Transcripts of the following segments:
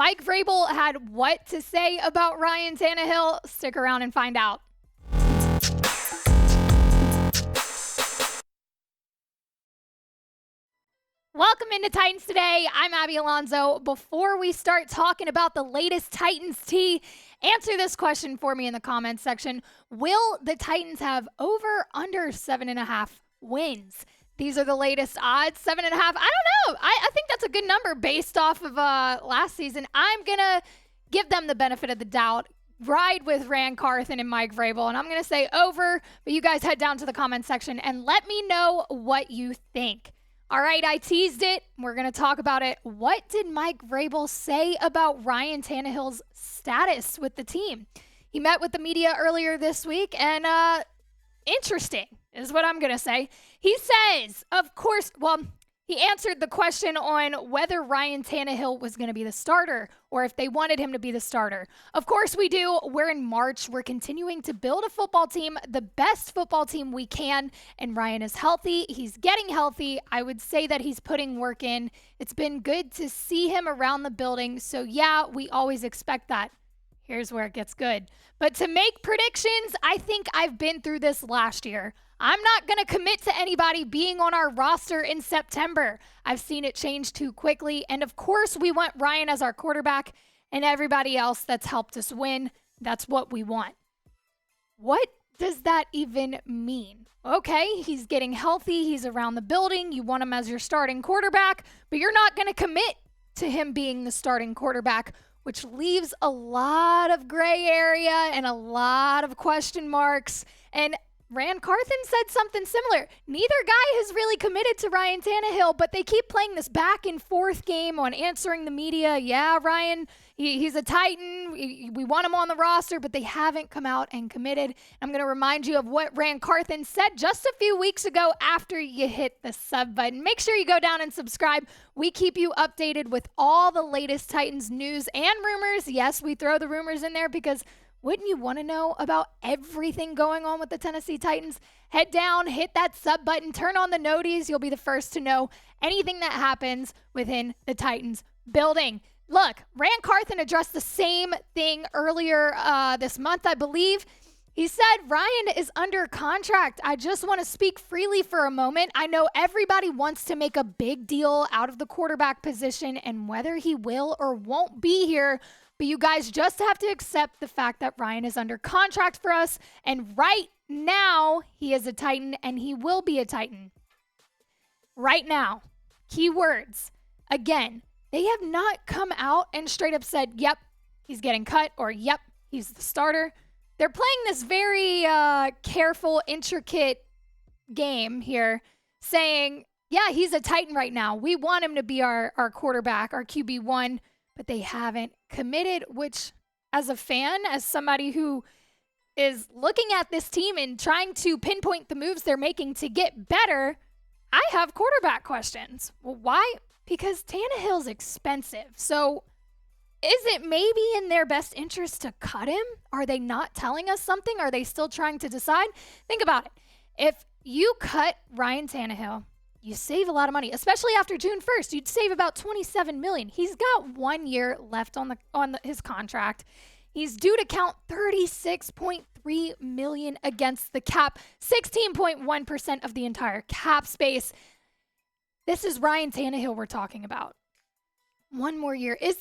Mike Vrabel had what to say about Ryan Tannehill? Stick around and find out. Welcome into Titans Today. I'm Abby Alonzo. Before we start talking about the latest Titans tea, answer this question for me in the comments section. Will the Titans have over under 7.5 wins? These are the latest odds, 7.5. I don't know. I think that's a good number based off of last season. I'm going to give them the benefit of the doubt. Ride with Ryan Carthen and Mike Vrabel, and I'm going to say over, but you guys head down to the comments section and let me know what you think. All right, I teased it. We're going to talk about it. What did Mike Vrabel say about Ryan Tannehill's status with the team? He met with the media earlier this week, and interesting is what I'm going to say. He says, of course, he answered the question on whether Ryan Tannehill was going to be the starter or if they wanted him to be the starter. Of course we do. We're in March. We're continuing to build a football team, the best football team we can, and Ryan is healthy. He's getting healthy. I would say that he's putting work in. It's been good to see him around the building. So yeah, we always expect that. Here's where it gets good. But to make predictions, I think I've been through this last year. I'm not going to commit to anybody being on our roster in September. I've seen it change too quickly. And of course, we want Ryan as our quarterback and everybody else that's helped us win. That's what we want. What does that even mean? Okay, he's getting healthy. He's around the building. You want him as your starting quarterback, but you're not going to commit to him being the starting quarterback, which leaves a lot of gray area and a lot of question marks. And Ryan Carthen said something similar. Neither guy has really committed to Ryan Tannehill, but they keep playing this back and forth game on answering the media. Yeah, Ryan, he's a Titan. We want him on the roster, but they haven't come out and committed. I'm going to remind you of what Ryan Carthen said just a few weeks ago after you hit the sub button. Make sure you go down and subscribe. We keep you updated with all the latest Titans news and rumors. Yes, we throw the rumors in there because wouldn't you want to know about everything going on with the Tennessee Titans? Head down, hit that sub button, turn on the noties. You'll be the first to know anything that happens within the Titans building. Look, Ryan Carthen addressed the same thing earlier this month, I believe. He said, Ryan is under contract. I just want to speak freely for a moment. I know everybody wants to make a big deal out of the quarterback position and whether he will or won't be here. But you guys just have to accept the fact that Ryan is under contract for us. And right now, he is a Titan and he will be a Titan. Right now, key words. Again, they have not come out and straight up said, yep, he's getting cut or yep, he's the starter. They're playing this very careful, intricate game here saying, yeah, he's a Titan right now. We want him to be our quarterback, our QB1. But they haven't committed, which as a fan, as somebody who is looking at this team and trying to pinpoint the moves they're making to get better, I have quarterback questions. Well, why? Because Tannehill's expensive. So is it maybe in their best interest to cut him? Are they not telling us something? Are they still trying to decide? Think about it. If you cut Ryan Tannehill, you save a lot of money, especially after June 1st. You'd save about $27 million. He's got 1 year left on his contract. He's due to count $36.3 million against the cap, 16.1% of the entire cap space. This is Ryan Tannehill we're talking about. 1 more year. Is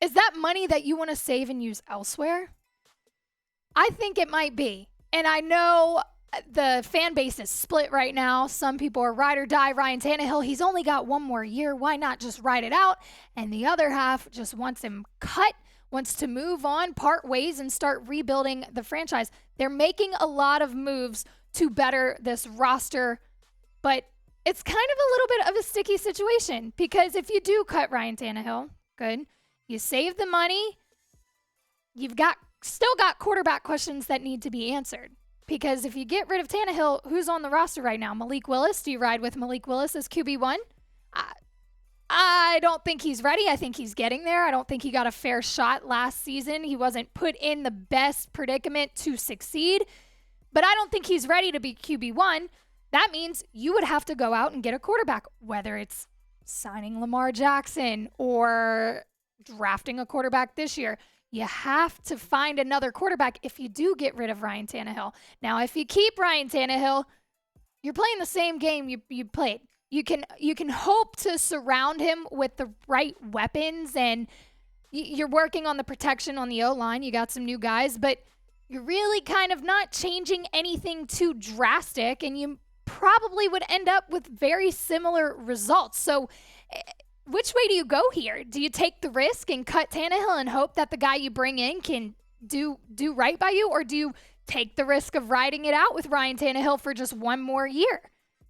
that money that you want to save and use elsewhere? I think it might be. And I know the fan base is split right now. Some people are ride or die Ryan Tannehill. He's only got 1 more year. Why not just ride it out? And the other half just wants him cut, wants to move on, part ways, and start rebuilding the franchise. They're making a lot of moves to better this roster, but it's kind of a little bit of a sticky situation because if you do cut Ryan Tannehill, good, you save the money, you've still got quarterback questions that need to be answered. Because if you get rid of Tannehill, who's on the roster right now? Malik Willis? Do you ride with Malik Willis as QB1? I don't think he's ready. I think he's getting there. I don't think he got a fair shot last season. He wasn't put in the best predicament to succeed. But I don't think he's ready to be QB1. That means you would have to go out and get a quarterback, whether it's signing Lamar Jackson or drafting a quarterback this year. You have to find another quarterback if you do get rid of Ryan Tannehill. Now, if you keep Ryan Tannehill, you're playing the same game you played. You can hope to surround him with the right weapons, and you're working on the protection on the O-line. You got some new guys, but you're really kind of not changing anything too drastic, and you probably would end up with very similar results. So which way do you go here? Do you take the risk and cut Tannehill and hope that the guy you bring in can do right by you, or do you take the risk of riding it out with Ryan Tannehill for just one more year?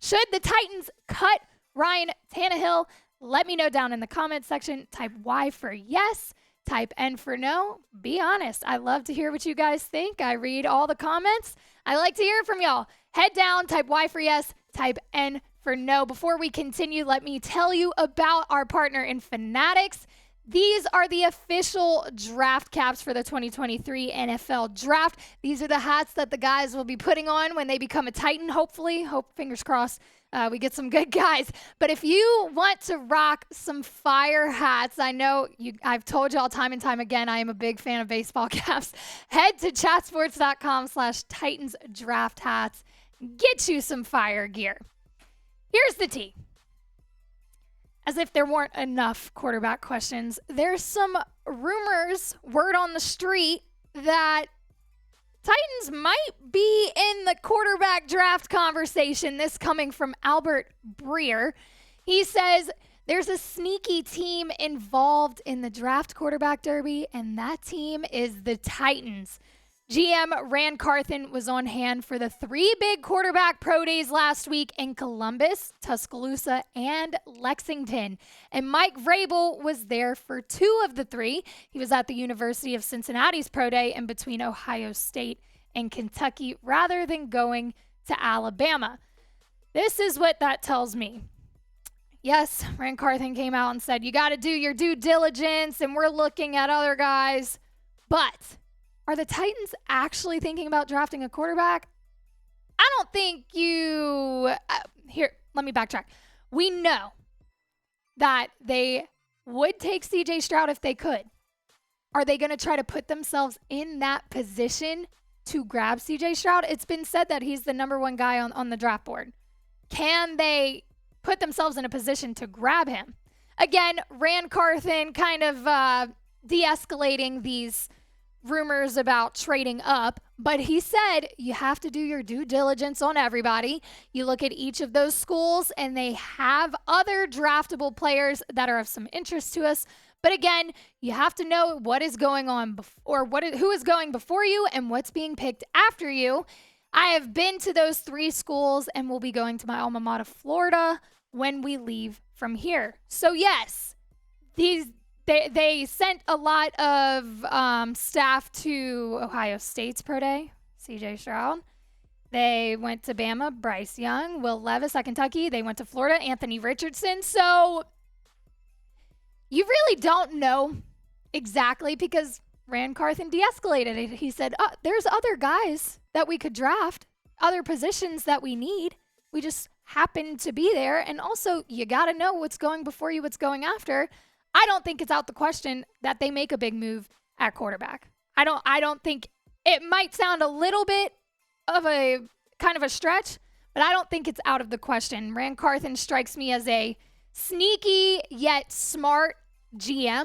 Should the Titans cut Ryan Tannehill? Let me know down in the comments section. Type Y for yes. Type N for no. Be honest. I love to hear what you guys think. I read all the comments. I like to hear from y'all. Head down, type Y for yes, type N for no. Before we continue, let me tell you about our partner in Fanatics. These are the official draft caps for the 2023 NFL Draft. These are the hats that the guys will be putting on when they become a Titan, hopefully. Fingers crossed, we get some good guys. But if you want to rock some fire hats, I've told y'all time and time again, I am a big fan of baseball caps. Head to chatsports.com/Titans Draft Hats. Get you some fire gear. Here's the tea. As if there weren't enough quarterback questions, there's some rumors, word on the street, that Titans might be in the quarterback draft conversation. This coming from Albert Breer. He says there's a sneaky team involved in the draft quarterback derby, and that team is the Titans. GM Rand Carthen was on hand for the 3 big quarterback pro days last week in Columbus, Tuscaloosa, and Lexington. And Mike Vrabel was there for 2 of the 3. He was at the University of Cincinnati's pro day in between Ohio State and Kentucky rather than going to Alabama. This is what that tells me. Yes, Rand Carthen came out and said, you got to do your due diligence, and we're looking at other guys. But are the Titans actually thinking about drafting a quarterback? I don't think here, let me backtrack. We know that they would take CJ Stroud if they could. Are they going to try to put themselves in that position to grab CJ Stroud? It's been said that he's the number 1 guy on the draft board. Can they put themselves in a position to grab him? Again, Rand Carthen kind of de-escalating these rumors about trading up, but he said you have to do your due diligence on everybody. You look at each of those schools, and they have other draftable players that are of some interest to us. But again, you have to know what is going on who is going before you and what's being picked after you. I have been to those 3 schools and will be going to my alma mater, Florida, when we leave from here. So yes, They sent a lot of staff to Ohio State's pro day, CJ Stroud. They went to Bama, Bryce Young, Will Levis at Kentucky. They went to Florida, Anthony Richardson. So you really don't know exactly, because Rand Carthen de-escalated it. He said, there's other guys that we could draft, other positions that we need. We just happen to be there. And also, you got to know what's going before you, what's going after. I don't think it's out the question that they make a big move at quarterback. I don't think it might sound a little bit of a kind of a stretch, but I don't think it's out of the question. Rand Carthen strikes me as a sneaky yet smart GM.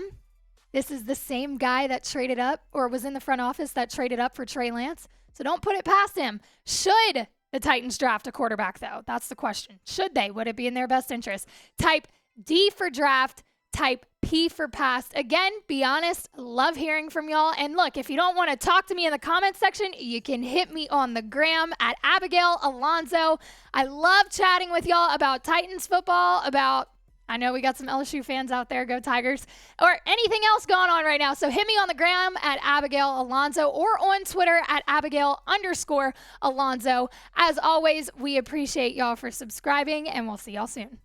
This is the same guy that traded up, or was in the front office that traded up for Trey Lance. So don't put it past him. Should the Titans draft a quarterback, though? That's the question. Should they? Would it be in their best interest? Type D for draft. Type P for past. Again, be honest. Love hearing from y'all. And look, if you don't want to talk to me in the comments section, you can hit me on the gram at Abigail Alonzo. I love chatting with y'all about Titans football, I know we got some LSU fans out there, go Tigers, or anything else going on right now. So hit me on the gram at Abigail Alonzo, or on Twitter at Abigail_Alonzo. As always, we appreciate y'all for subscribing, and we'll see y'all soon.